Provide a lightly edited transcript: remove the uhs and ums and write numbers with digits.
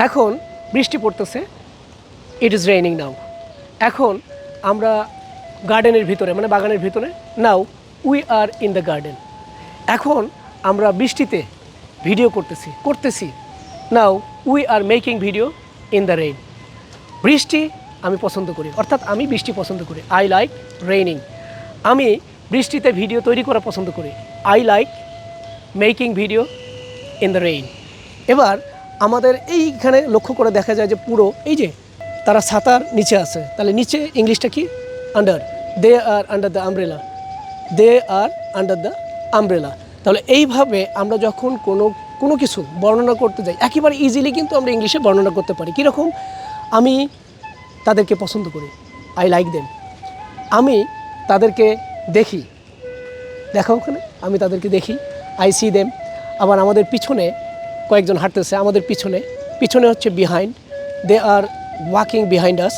এখন বৃষ্টি পড়তেছে, ইট ইজ রেইনিং নাও। এখন আমরা গার্ডেনের ভিতরে মানে বাগানের ভিতরে, now we are in the garden. এখন আমরা বৃষ্টিতে ভিডিও করতেছি now we are making video in the rain. বৃষ্টি আমি পছন্দ করি, অর্থাৎ আমি বৃষ্টি পছন্দ করি, আই লাইক রেইনিং। আমি বৃষ্টিতে ভিডিও তৈরি করা পছন্দ করি, I like making video in the rain. এবার আমাদের এইখানে লক্ষ্য করে দেখা যায় যে পুরো এই যে তারা ছাতার নিচে আছে, তাহলে নিচে ইংলিশটা কি? Under. They are under the umbrella, they are under the umbrella. তাহলে এইভাবে আমরা যখন কোনো কিছু বর্ণনা করতে যাই একেবারে ইজিলি কিন্তু আমরা ইংলিশে বর্ণনা করতে পারি। কীরকম? আমি তাদেরকে পছন্দ করি, আই লাইক দেম। আমি তাদেরকে দেখি, দেখা ওখানে, আমি তাদেরকে দেখি, আই সি দেম। আবার আমাদের পিছনে কয়েকজন হাঁটতেছে, আমাদের পিছনে হচ্ছে behind, they are walking behind us.